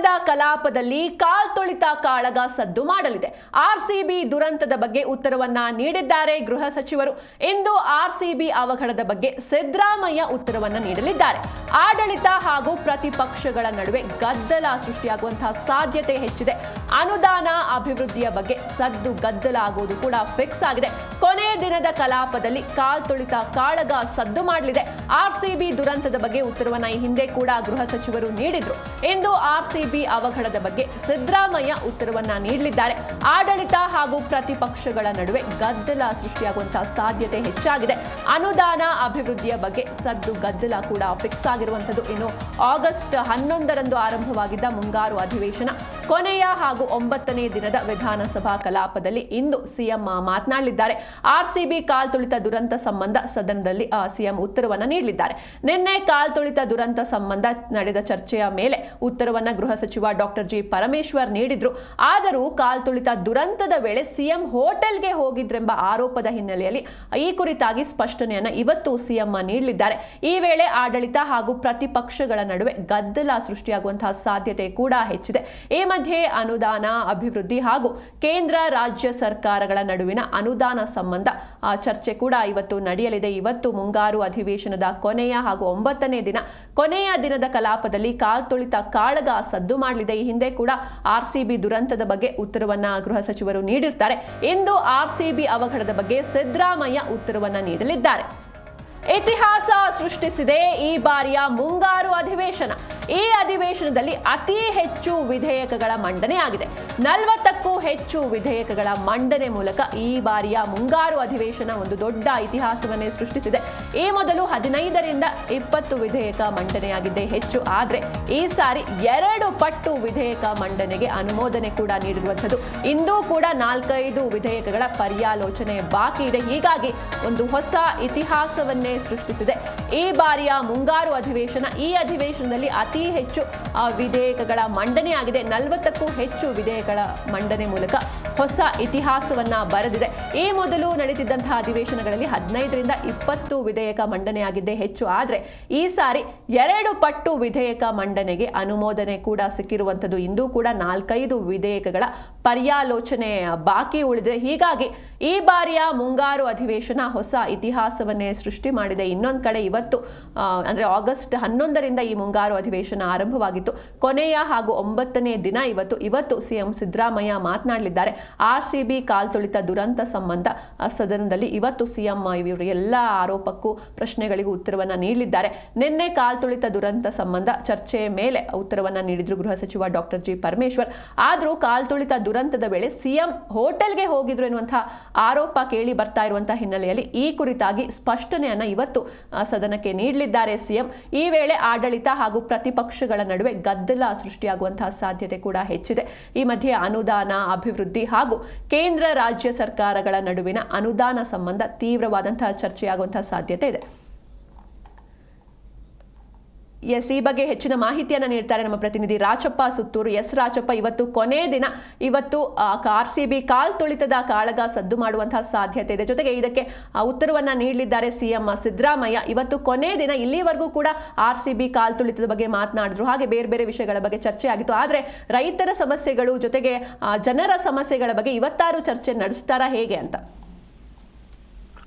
ದಿನದ ಕಲಾಪದಲ್ಲಿ ಕಾಲ್ತೊಳಿತ ಕಾಳಗ ಸದ್ದು ಮಾಡಲಿದೆ. ಆರ್ಸಿಬಿ ದುರಂತದ ಬಗ್ಗೆ ಉತ್ತರವನ್ನ ನೀಡಿದ್ದಾರೆ ಗೃಹ ಸಚಿವರು. ಇಂದು ಆರ್ಸಿಬಿ ಅವಘಡದ ಬಗ್ಗೆ ಸಿದ್ದರಾಮಯ್ಯ ಉತ್ತರವನ್ನ ನೀಡಲಿದ್ದಾರೆ. ಆಡಳಿತ ಹಾಗೂ ಪ್ರತಿಪಕ್ಷಗಳ ನಡುವೆ ಗದ್ದಲ ಸೃಷ್ಟಿಯಾಗುವಂತಹ ಸಾಧ್ಯತೆ ಹೆಚ್ಚಿದೆ. ಅನುದಾನ ಅಭಿವೃದ್ಧಿಯ ಬಗ್ಗೆ ಸದ್ದು ಗದ್ದಲ ಆಗುವುದು ಕೂಡ ಫಿಕ್ಸ್ ಆಗಿದೆ. ಕೊನೆ ದಿನದ ಕಲಾಪದಲ್ಲಿ ಕಾಲ್ತೊಳಿತ ಕಾಳಗ ಸದ್ದು ಮಾಡಲಿದೆ. ಆರ್ಸಿಬಿ ದುರಂತದ ಬಗ್ಗೆ ಉತ್ತರವನ್ನ ಈ ಹಿಂದೆ ಕೂಡ ಗೃಹ ಸಚಿವರು ನೀಡಿದ್ರು. ಇಂದು ಆರ್ಸಿಬಿ ಅವಘಡದ ಬಗ್ಗೆ ಸಿದ್ದರಾಮಯ್ಯ ಉತ್ತರವನ್ನ ನೀಡಲಿದ್ದಾರೆ. ಆಡಳಿತ ಹಾಗೂ ಪ್ರತಿಪಕ್ಷಗಳ ನಡುವೆ ಗದ್ದಲ ಸೃಷ್ಟಿಯಾಗುವಂತಹ ಸಾಧ್ಯತೆ ಹೆಚ್ಚಾಗಿದೆ. ಅನುದಾನ ಅಭಿವೃದ್ಧಿಯ ಬಗ್ಗೆ ಸದ್ದು ಗದ್ದಲ ಕೂಡ ಫಿಕ್ಸ್ ಆಗಿರುವಂತದ್ದು. ಇನ್ನು ಆಗಸ್ಟ್ 11ರಂದು ಆರಂಭವಾಗಿದ್ದ ಮುಂಗಾರು ಅಧಿವೇಶನ ಕೊನೆಯ ಹಾಗೂ 9ನೇ ದಿನದ ವಿಧಾನಸಭಾ ಕಲಾಪದಲ್ಲಿ ಇಂದು ಸಿಎಂ ಮಾತನಾಡಲಿದ್ದಾರೆ. ಆರ್ಸಿಬಿ ಕಾಲ್ತುಳಿತ ದುರಂತ ಸಂಬಂಧ ಸದನದಲ್ಲಿ ಸಿಎಂ ಉತ್ತರವನ್ನ ನೀಡಲಿದ್ದಾರೆ. ನಿನ್ನೆ ಕಾಲ್ತುಳಿತ ದುರಂತ ಸಂಬಂಧ ನಡೆದ ಚರ್ಚೆಯ ಮೇಲೆ ಉತ್ತರವನ್ನ ಗೃಹ ಸಚಿವ ಡಾಕ್ಟರ್ ಜಿ ಪರಮೇಶ್ವರ್ ನೀಡಿದ್ರು. ಆದರೂ ಕಾಲ್ತುಳಿತ ದುರಂತದ ವೇಳೆ ಸಿಎಂ ಹೋಟೆಲ್ಗೆ ಹೋಗಿದ್ರೆಂಬ ಆರೋಪದ ಹಿನ್ನೆಲೆಯಲ್ಲಿ ಈ ಕುರಿತಾಗಿ ಸ್ಪಷ್ಟನೆಯನ್ನ ಇವತ್ತು ಸಿಎಂ ನೀಡಲಿದ್ದಾರೆ. ಈ ವೇಳೆ ಆಡಳಿತ ಹಾಗೂ ಪ್ರತಿಪಕ್ಷಗಳ ನಡುವೆ ಗದ್ದಲ ಸೃಷ್ಟಿಯಾಗುವಂತಹ ಸಾಧ್ಯತೆ ಕೂಡ ಹೆಚ್ಚಿದೆ. ಈ ಮಧ್ಯೆ ಅನುದಾನ ಅಭಿವೃದ್ಧಿ ಹಾಗೂ ಕೇಂದ್ರ ರಾಜ್ಯ ಸರ್ಕಾರಗಳ ನಡುವಿನ ಅನುದಾನ ಸಂಬಂಧ ಚರ್ಚೆ ಕೂಡ ಇವತ್ತು ನಡೆಯಲಿದೆ. ಇವತ್ತು ಮುಂಗಾರು ಅಧಿವೇಶನದ ಕೊನೆಯ ಹಾಗೂ 9ನೇ ದಿನದ ಕಲಾಪದಲ್ಲಿ ಕಾಲ್ತೊಳಿತ ಕಾಳಗ ಸದ್ದು ಮಾಡಲಿದೆ. ಈ ಹಿಂದೆ ಕೂಡ ಆರ್ಸಿಬಿ ದುರಂತದ ಬಗ್ಗೆ ಉತ್ತರವನ್ನ ಗೃಹ ಸಚಿವರು ನೀಡಿರ್ತಾರೆ. ಇಂದು ಆರ್ಸಿಬಿ ಅವಘಡದ ಬಗ್ಗೆ ಸಿದ್ದರಾಮಯ್ಯ ಉತ್ತರವನ್ನ ನೀಡಲಿದ್ದಾರೆ. ಇತಿಹಾಸ ಸೃಷ್ಟಿಸಿದೆ ಈ ಬಾರಿಯ ಮುಂಗಾರು ಅಧಿವೇಶನ. ಈ ಅಧಿವೇಶನದಲ್ಲಿ ಅತಿ ಹೆಚ್ಚು ವಿಧೇಯಕಗಳ ಮಂಡನೆ ಆಗಿದೆ. 40ಕ್ಕೂ ಹೆಚ್ಚು ವಿಧೇಯಕಗಳ ಮಂಡನೆ ಮೂಲಕ ಈ ಬಾರಿಯ ಮುಂಗಾರು ಅಧಿವೇಶನ ಒಂದು ದೊಡ್ಡ ಇತಿಹಾಸವನ್ನೇ ಸೃಷ್ಟಿಸಿದೆ. ಈ ಮೊದಲು 15ರಿಂದ 20 ವಿಧೇಯಕ ಮಂಡನೆಯಾಗಿದ್ದೇ ಹೆಚ್ಚು. ಆದರೆ ಈ ಸಾರಿ 2 ಪಟ್ಟು ವಿಧೇಯಕ ಮಂಡನೆಗೆ ಅನುಮೋದನೆ ಕೂಡ ನೀಡಿರುವಂಥದ್ದು. ಇಂದೂ ಕೂಡ 4-5 ವಿಧೇಯಕಗಳ ಪರ್ಯಾಲೋಚನೆ ಬಾಕಿ ಇದೆ. ಹೀಗಾಗಿ ಒಂದು ಹೊಸ ಇತಿಹಾಸವನ್ನೇ ಸೃಷ್ಟಿಸಿದೆ ಈ ಬಾರಿಯ ಮುಂಗಾರು ಅಧಿವೇಶನ. ಈ ಅಧಿವೇಶನದಲ್ಲಿ ಅತಿ ಹೆಚ್ಚು ವಿಧೇಯಕಗಳ ಮಂಡನೆ ಆಗಿದೆ. 40ಕ್ಕೂ ಹೆಚ್ಚು ವಿಧೇಯಕಗಳ ಮಂಡನೆ ಮೂಲಕ ಹೊಸ ಇತಿಹಾಸವನ್ನ ಬರೆದಿದೆ. ಈ ಮೊದಲು ನಡೆದಿದ್ದಂತಹ ಅಧಿವೇಶನಗಳಲ್ಲಿ 15ರಿಂದ 20 ವಿಧೇಯಕ ಮಂಡನೆಯಾಗಿದ್ದೇ ಹೆಚ್ಚು. ಆದರೆ ಈ ಸಾರಿ 2 ಪಟ್ಟು ವಿಧೇಯಕ ಮಂಡನೆಗೆ ಅನುಮೋದನೆ ಕೂಡ ಸಿಕ್ಕಿರುವಂಥದ್ದು. ಇಂದೂ ಕೂಡ 4-5 ವಿಧೇಯಕಗಳ ಪರ್ಯಾಲೋಚನೆ ಬಾಕಿ ಉಳಿದಿದೆ. ಹೀಗಾಗಿ ಈ ಬಾರಿಯ ಮುಂಗಾರು ಅಧಿವೇಶನ ಹೊಸ ಇತಿಹಾಸವನ್ನೇ ಸೃಷ್ಟಿ ಮಾಡಿದೆ. ಇನ್ನೊಂದು ಕಡೆ ಇವತ್ತು ಅಂದರೆ ಆಗಸ್ಟ್ 11ರಿಂದ ಈ ಮುಂಗಾರು ಅಧಿವೇಶನ ಆರಂಭವಾಗಿತ್ತು. ಕೊನೆಯ ಹಾಗೂ 9ನೇ ದಿನ ಇವತ್ತು ಸಿಎಂ ಸಿದ್ದರಾಮಯ್ಯ ಮಾತನಾಡಲಿದ್ದಾರೆ. ಆರ್ಸಿಬಿ ಕಾಲ್ತುಳಿತ ದುರಂತ ಸಂಬಂಧ ಸದನದಲ್ಲಿ ಇವತ್ತು ಸಿಎಂ ಇವರು ಎಲ್ಲ ಆರೋಪಕ್ಕೂ ಪ್ರಶ್ನೆಗಳಿಗೂ ಉತ್ತರವನ್ನ ನೀಡಲಿದ್ದಾರೆ. ನಿನ್ನೆ ಕಾಲ್ತುಳಿತ ದುರಂತ ಸಂಬಂಧ ಚರ್ಚೆಯ ಮೇಲೆ ಉತ್ತರವನ್ನ ನೀಡಿದ್ರು ಗೃಹ ಸಚಿವ ಡಾಕ್ಟರ್ ಜಿ ಪರಮೇಶ್ವರ್. ಆದರೂ ಕಾಲ್ತುಳಿತ ದುರಂತದ ವೇಳೆ ಸಿಎಂ ಹೋಟೆಲ್ಗೆ ಹೋಗಿದ್ರು ಎನ್ನುವಂತಹ ಆರೋಪ ಕೇಳಿ ಬರ್ತಾ ಇರುವಂತಹ ಹಿನ್ನೆಲೆಯಲ್ಲಿ ಈ ಕುರಿತಾಗಿ ಸ್ಪಷ್ಟನೆಯನ್ನ ಇವತ್ತು ಸದನಕ್ಕೆ ನೀಡಲಿದ್ದಾರೆ ಸಿಎಂ. ಈ ವೇಳೆ ಆಡಳಿತ ಹಾಗೂ ಪ್ರತಿಪಕ್ಷಗಳ ನಡುವೆ ಗದ್ದಲ ಸೃಷ್ಟಿಯಾಗುವಂತಹ ಸಾಧ್ಯತೆ ಕೂಡ ಹೆಚ್ಚಿದೆ. ಈ ಮಧ್ಯೆ ಅನುದಾನ ಅಭಿವೃದ್ಧಿ ಹಾಗೂ ಕೇಂದ್ರ ರಾಜ್ಯ ಸರ್ಕಾರಗಳ ನಡುವಿನ ಅನುದಾನ ಸಂಬಂಧ ತೀವ್ರವಾದಂತಹ ಚರ್ಚೆಯಾಗುವಂತಹ ಸಾಧ್ಯತೆ ಇದೆ. ಈ ಬಗ್ಗೆ ಹೆಚ್ಚಿನ ಮಾಹಿತಿಯನ್ನು ನೀಡ್ತಾರೆ ನಮ್ಮ ಪ್ರತಿನಿಧಿ ರಾಚಪ್ಪ ಸುತ್ತೂರು. ರಾಚಪ್ಪ, ಇವತ್ತು ಕೊನೆ ದಿನ. ಇವತ್ತು ಆರ್ಸಿಬಿ ಕಾಲ್ತುಳಿತದ ಕಾಳಗ ಸದ್ದು ಮಾಡುವಂತಹ ಸಾಧ್ಯತೆ ಇದೆ. ಜೊತೆಗೆ ಇದಕ್ಕೆ ಉತ್ತರವನ್ನ ನೀಡಲಿದ್ದಾರೆ ಸಿಎಂ ಸಿದ್ದರಾಮಯ್ಯ. ಇವತ್ತು ಕೊನೆ ದಿನ. ಇಲ್ಲಿವರೆಗೂ ಕೂಡ ಆರ್ಸಿಬಿ ಕಾಲ್ತುಳಿತದ ಬಗ್ಗೆ ಮಾತನಾಡಿದ್ರು. ಹಾಗೆ ಬೇರೆ ಬೇರೆ ವಿಷಯಗಳ ಬಗ್ಗೆ ಚರ್ಚೆ ಆಗಿತ್ತು. ಆದರೆ ರೈತರ ಸಮಸ್ಯೆಗಳು ಜೊತೆಗೆ ಜನರ ಸಮಸ್ಯೆಗಳ ಬಗ್ಗೆ ಇವತ್ತಾರು ಚರ್ಚೆ ನಡೆಸ್ತಾರಾ, ಹೇಗೆ ಅಂತ?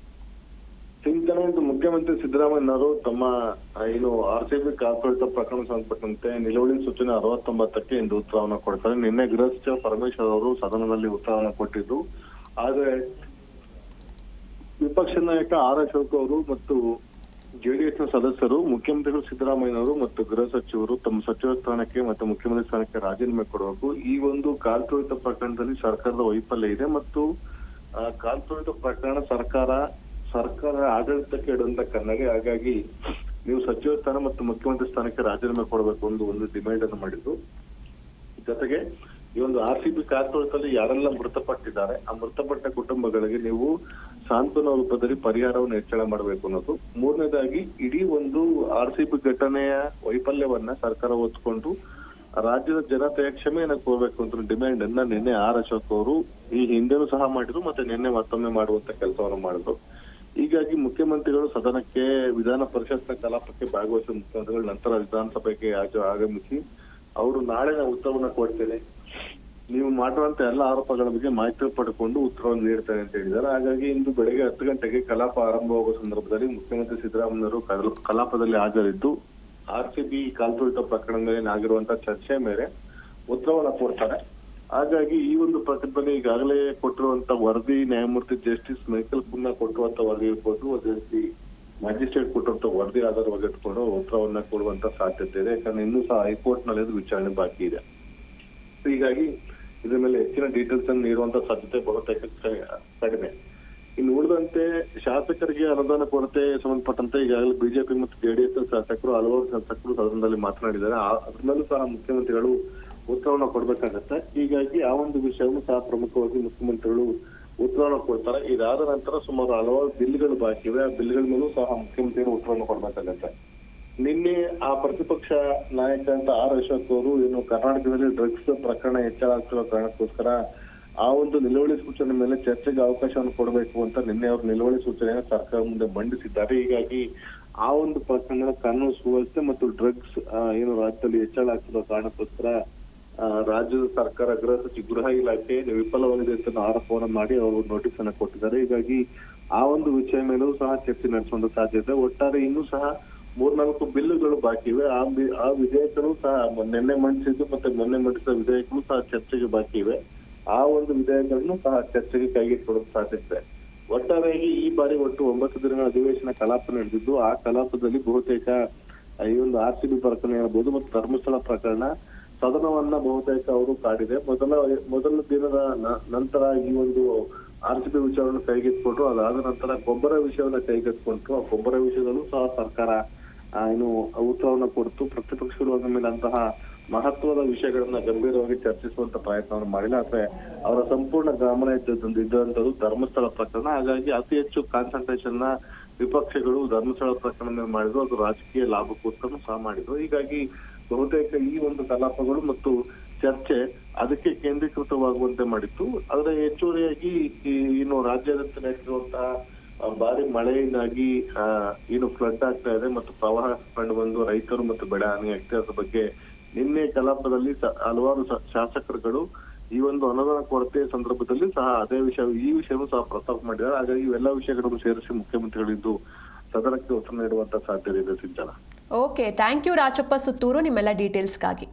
ಮುಖ್ಯಮಂತ್ರಿ ಸಿದ್ದರಾಮಯ್ಯನವರು ತಮ್ಮ ಆರ್ಸಿಬಿ ಕಾಲ್ತುಳಿತ ಪ್ರಕರಣ ಸಂಬಂಧಪಟ್ಟಂತೆ ನಿಲುವಳಿ ಸೂಚನೆ 69ಕ್ಕೆ ಇಂದು ಉತ್ತರವನ್ನು ಕೊಡ್ತಾರೆ. ನಿನ್ನೆ ಗೃಹ ಸಚಿವ ಪರಮೇಶ್ವರ್ ಅವರು ಸದನದಲ್ಲಿ ಉತ್ತರವನ್ನು ಕೊಟ್ಟಿದ್ದು. ಆದ್ರೆ ವಿಪಕ್ಷ ನಾಯಕ ಆರ್ ಅಶೋಕ್ ಅವರು ಮತ್ತು ಜೆಡಿಎಸ್ನ ಸದಸ್ಯರು ಮುಖ್ಯಮಂತ್ರಿಗಳು ಸಿದ್ದರಾಮಯ್ಯನವರು ಮತ್ತು ಗೃಹ ಸಚಿವರು ತಮ್ಮ ಸಚಿವ ಸ್ಥಾನಕ್ಕೆ ಮತ್ತು ಮುಖ್ಯಮಂತ್ರಿ ಸ್ಥಾನಕ್ಕೆ ರಾಜೀನಾಮೆ ಕೊಡಬೇಕು. ಈ ಒಂದು ಕಾಲ್ತುಳಿತ ಪ್ರಕರಣದಲ್ಲಿ ಸರ್ಕಾರದ ವೈಫಲ್ಯ ಇದೆ ಮತ್ತು ಕಾಲ್ತುಳಿತ ಪ್ರಕರಣ ಸರ್ಕಾರ ಆಡಳಿತಕ್ಕೆ ಇಡುವಂತ ಕನ್ನಗೆ. ಹಾಗಾಗಿ ನೀವು ಸಚಿವ ಸ್ಥಾನ ಮತ್ತು ಮುಖ್ಯಮಂತ್ರಿ ಸ್ಥಾನಕ್ಕೆ ರಾಜೀನಾಮೆ ಕೊಡಬೇಕು ಒಂದು ಡಿಮ್ಯಾಂಡ್ ಅನ್ನು ಮಾಡಿದ್ದು. ಜೊತೆಗೆ ಈ ಒಂದು ಆರ್ಸಿಬಿ ಕಾಲ್ತುಳಿತದಲ್ಲಿ ಯಾರೆಲ್ಲ ಮೃತಪಟ್ಟಿದ್ದಾರೆ ಆ ಮೃತಪಟ್ಟ ಕುಟುಂಬಗಳಿಗೆ ನೀವು ಸಾಂತ್ವನ ರೂಪದಲ್ಲಿ ಪರಿಹಾರವನ್ನು ಹೆಚ್ಚಳ ಮಾಡಬೇಕು ಅನ್ನೋದು. ಮೂರನೇದಾಗಿ ಇಡೀ ಒಂದು ಆರ್ಸಿಬಿ ಘಟನೆಯ ವೈಫಲ್ಯವನ್ನ ಸರ್ಕಾರ ಹೊತ್ಕೊಂಡು ರಾಜ್ಯದ ಜನತೆಯ ಕ್ಷಮೆಯನ್ನ ಕೋರ್ಬೇಕು ಅಂತ ಡಿಮ್ಯಾಂಡ್ ಅನ್ನ ನಿನ್ನೆ ಆರ್ ಅಶೋಕ್ ಅವರು ಈ ಹಿಂದೆನೂ ಸಹ ಮಾಡಿದ್ರು, ಮತ್ತೆ ನಿನ್ನೆ ಮತ್ತೊಮ್ಮೆ ಮಾಡುವಂತ ಕೆಲಸವನ್ನು ಮಾಡಿದ್ರು. ಹೀಗಾಗಿ ಮುಖ್ಯಮಂತ್ರಿಗಳು ಸದನಕ್ಕೆ ವಿಧಾನ ಪರಿಷತ್ನ ಕಲಾಪಕ್ಕೆ ಭಾಗವಹಿಸಿದ ಮುಖ್ಯಮಂತ್ರಿಗಳು ನಂತರ ವಿಧಾನಸಭೆಗೆ ಆಗಮಿಸಿ ಅವರು ನಾಳೆ ನಾನು ಉತ್ತರವನ್ನ ಕೊಡ್ತೇನೆ, ನೀವು ಮಾಡುವಂತ ಎಲ್ಲ ಆರೋಪಗಳ ಬಗ್ಗೆ ಮಾಹಿತಿ ಪಡ್ಕೊಂಡು ಉತ್ತರವನ್ನು ನೀಡ್ತೇನೆ ಅಂತ ಹೇಳಿದ್ದಾರೆ. ಹಾಗಾಗಿ ಇಂದು ಬೆಳಗ್ಗೆ 10 ಗಂಟೆಗೆ ಕಲಾಪ ಆರಂಭವಾಗುವ ಸಂದರ್ಭದಲ್ಲಿ ಮುಖ್ಯಮಂತ್ರಿ ಸಿದ್ದರಾಮಯ್ಯವರು ಕಲಾಪದಲ್ಲಿ ಹಾಜರಿದ್ದು RCB ಕಾಲ್ತುಳಿತ ಪ್ರಕರಣದ ಮೇಲೆ ಆಗಿರುವಂತಹ ಚರ್ಚೆ ಮೇಲೆ ಉತ್ತರವನ್ನ ಕೊಡ್ತಾರೆ. ಹಾಗಾಗಿ ಈ ಒಂದು ಪ್ರಕರಣದಲ್ಲಿ ಈಗಾಗಲೇ ಕೊಟ್ಟಿರುವಂತ ವರದಿ ನ್ಯಾಯಮೂರ್ತಿ ಜಸ್ಟಿಸ್ ಮೈಕಲ್ ಪುನ್ನ ಕೊಟ್ಟಿರುವಂತ ವರದಿ ಇರ್ಬೋದು, ಅದೇ ರೀತಿ ಮ್ಯಾಜಿಸ್ಟ್ರೇಟ್ ಕೊಟ್ಟಿರುವಂತ ವರದಿ ಆಧಾರವಾಗಿ ಇಟ್ಕೊಂಡು ಉತ್ತರವನ್ನ ಕೊಡುವಂತ ಸಾಧ್ಯತೆ ಇದೆ. ಯಾಕಂದ್ರೆ ಇನ್ನೂ ಸಹ ಹೈಕೋರ್ಟ್ ನಲ್ಲಿ ವಿಚಾರಣೆ ಬಾಕಿ ಇದೆ. ಹೀಗಾಗಿ ಇದ್ರ ಮೇಲೆ ಹೆಚ್ಚಿನ ಡೀಟೇಲ್ಸ್ ಅನ್ನು ನೀಡುವಂತ ಸಾಧ್ಯತೆ ಬಹುತೇಕ ಕಡಿಮೆ. ಇನ್ನು ಉಳಿದಂತೆ ಶಾಸಕರಿಗೆ ಅನುದಾನ ಕೊರತೆ ಸಂಬಂಧಪಟ್ಟಂತೆ ಈಗಾಗಲೇ ಬಿಜೆಪಿ ಮತ್ತು JDS ಶಾಸಕರು ಹಲವಾರು ಶಾಸಕರು ಸದನದಲ್ಲಿ ಮಾತನಾಡಿದ್ದಾರೆ. ಅದ್ರ ಮೇಲೂ ಸಹ ಮುಖ್ಯಮಂತ್ರಿಗಳು ಉತ್ತರವನ್ನು ಕೊಡ್ಬೇಕಾಗತ್ತೆ. ಹೀಗಾಗಿ ಆ ಒಂದು ವಿಷಯವನ್ನು ಸಹ ಪ್ರಮುಖವಾಗಿ ಮುಖ್ಯಮಂತ್ರಿಗಳು ಉತ್ತರವನ್ನು ಕೊಡ್ತಾರೆ. ಇದಾದ ನಂತರ ಸುಮಾರು ಹಲವಾರು ಬಿಲ್ಗಳು ಬಾಕಿ ಇವೆ. ಆ ಬಿಲ್ಗಳ ಮೇಲೂ ಸಹ ಮುಖ್ಯಮಂತ್ರಿಗಳು ಉತ್ತರವನ್ನು ಕೊಡ್ಬೇಕಾಗತ್ತೆ. ನಿನ್ನೆ ಆ ಪ್ರತಿಪಕ್ಷ ನಾಯಕ ಅಂತ ಅಶೋಕ್ ಅವರು ಏನು ಕರ್ನಾಟಕದಲ್ಲಿ ಡ್ರಗ್ಸ್ ಪ್ರಕರಣ ಹೆಚ್ಚಳ ಆಗ್ತಿರೋ ಕಾರಣಕ್ಕೋಸ್ಕರ ಆ ಒಂದು ನಿಲುವಳಿ ಸೂಚನೆ ಮೇಲೆ ಚರ್ಚೆಗೆ ಅವಕಾಶವನ್ನು ಕೊಡಬೇಕು ಅಂತ ನಿನ್ನೆ ಅವರು ನಿಲುವಳಿ ಸೂಚನೆಯನ್ನು ಸರ್ಕಾರ ಮುಂದೆ ಮಂಡಿಸಿದ್ದಾರೆ. ಹೀಗಾಗಿ ಆ ಒಂದು ಪ್ರಕರಣದ ಕಾನೂನು ಸುವ್ಯವಸ್ಥೆ ಮತ್ತು ಡ್ರಗ್ಸ್ ಏನು ರಾಜ್ಯದಲ್ಲಿ ಹೆಚ್ಚಳ ಆಗ್ತಿರೋ ಕಾರಣಕ್ಕೋಸ್ಕರ ರಾಜ್ಯದ ಸರ್ಕಾರ ಗೃಹ ಇಲಾಖೆ ವಿಫಲವಾಗಿದೆ ಅಂತ ಆರೋಪವನ್ನು ಮಾಡಿ ಅವರು ನೋಟಿಸ್ ಅನ್ನು ಕೊಟ್ಟಿದ್ದಾರೆ. ಹೀಗಾಗಿ ಆ ಒಂದು ವಿಷಯ ಮೇಲೂ ಸಹ ಚರ್ಚೆ ನಡೆಸುವಂತ ಸಾಧ್ಯತೆ. ಒಟ್ಟಾರೆ ಇನ್ನೂ ಸಹ 3-4 ಬಿಲ್ಲುಗಳು ಬಾಕಿ ಇವೆ. ಆ ವಿಧೇಯಕಗಳು ಸಹ ನಿನ್ನೆ ಮಂಡಿಸಿದ್ದು ಮತ್ತೆ ಮೊನ್ನೆ ಮಂಡಿಸಿದ ವಿಧೇಯಕಗಳು ಸಹ ಚರ್ಚೆಗೆ ಬಾಕಿ ಇವೆ. ಆ ಒಂದು ವಿಧೇಯಕಗಳನ್ನು ಸಹ ಚರ್ಚೆಗೆ ಕೈಗೆತ್ತಿಕೊಳ್ಳುವ ಸಾಧ್ಯತೆ. ಒಟ್ಟಾರೆಯಾಗಿ ಈ ಬಾರಿ ಒಟ್ಟು 9 ದಿನಗಳ ಅಧಿವೇಶನ ಕಲಾಪ ನಡೆದಿದ್ದು, ಆ ಕಲಾಪದಲ್ಲಿ ಬಹುತೇಕ ಈ ಒಂದು RCB ಪ್ರಕರಣ ಇರಬಹುದು ಮತ್ತು ಧರ್ಮಸ್ಥಳ ಪ್ರಕರಣ ಸದನವನ್ನ ಬಹುತೇಕ ಅವರು ಕಾಡಿದೆ. ಮೊದಲ ದಿನದ ನಂತರ ಈ ಒಂದು RCB ವಿಷಯವನ್ನು ಕೈಗೆತ್ತಿಕೊಂಡ್ರು. ಅದಾದ ನಂತರ ಗೊಬ್ಬರ ವಿಷಯವನ್ನ ಕೈಗೆತ್ತಿಕೊಂಡ್ರು. ಆ ಗೊಬ್ಬರ ವಿಷಯದಲ್ಲೂ ಸಹ ಸರ್ಕಾರ ಏನು ಉತ್ತರವನ್ನ ಕೊಡ್ತು. ಪ್ರತಿಪಕ್ಷಗಳು ಅದರ ಮೇಲೆ ಅಂತಹ ಮಹತ್ವದ ವಿಷಯಗಳನ್ನ ಗಂಭೀರವಾಗಿ ಚರ್ಚಿಸುವಂತ ಪ್ರಯತ್ನವನ್ನು ಮಾಡಿಲ್ಲ. ಆದ್ರೆ ಅವರ ಸಂಪೂರ್ಣ ಗಮನ ಇದ್ದಂಥದ್ದು ಧರ್ಮಸ್ಥಳ ಪ್ರಕರಣ. ಹಾಗಾಗಿ ಅತಿ ಹೆಚ್ಚು ಕಾನ್ಸಂಟ್ರೇಷನ್ ನ ವಿಪಕ್ಷಗಳು ಧರ್ಮಸ್ಥಳ ಪ್ರಕರಣ ಮಾಡಿದ್ರು. ಅದು ರಾಜಕೀಯ ಲಾಭಕ್ಕೋಸ್ಕರ ಸಹ ಮಾಡಿದ್ರು. ಹೀಗಾಗಿ ಬಹುತೇಕ ಈ ಒಂದು ಕಲಾಪಗಳು ಮತ್ತು ಚರ್ಚೆ ಅದಕ್ಕೆ ಕೇಂದ್ರೀಕೃತವಾಗುವಂತೆ ಮಾಡಿತ್ತು. ಅದರ ಹೆಚ್ಚುವರಿಯಾಗಿ ಏನು ರಾಜ್ಯಾದ್ಯಂತ ನಡೆಸಿರುವಂತಹ ಭಾರಿ ಮಳೆಯಿಂದಾಗಿ ಏನು ಫ್ಲಡ್ ಆಗ್ತಾ ಇದೆ ಮತ್ತು ಪ್ರವಾಹ ಕಂಡು ಬಂದು ರೈತರು ಮತ್ತು ಬೆಳೆ ಹಾನಿ ಆಗ್ತಾ ಇರೋದ್ರ ಬಗ್ಗೆ ನಿನ್ನೆ ಕಲಾಪದಲ್ಲಿ ಹಲವಾರು ಶಾಸಕರುಗಳು ಈ ಒಂದು ಅನುದಾನ ಕೊರತೆ ಸಂದರ್ಭದಲ್ಲಿ ಸಹ ಈ ವಿಷಯವೂ ಸಹ ಪ್ರಸ್ತಾಪ ಮಾಡಿದ್ದಾರೆ. ಹಾಗಾಗಿ ಇವೆಲ್ಲ ವಿಷಯಗಳನ್ನು ಸೇರಿಸಿ ಮುಖ್ಯಮಂತ್ರಿಗಳಿದ್ದು ಸದನಕ್ಕೆ ಉತ್ತರ ನೀಡುವಂತ ಸಾಧ್ಯತೆ ಇದೆ. Sinchana. Okay, thank you Rajappa Suttur ನಿಮ್ಮೆಲ್ಲ ಡೀಟೇಲ್ಸ್ಗಾಗಿ.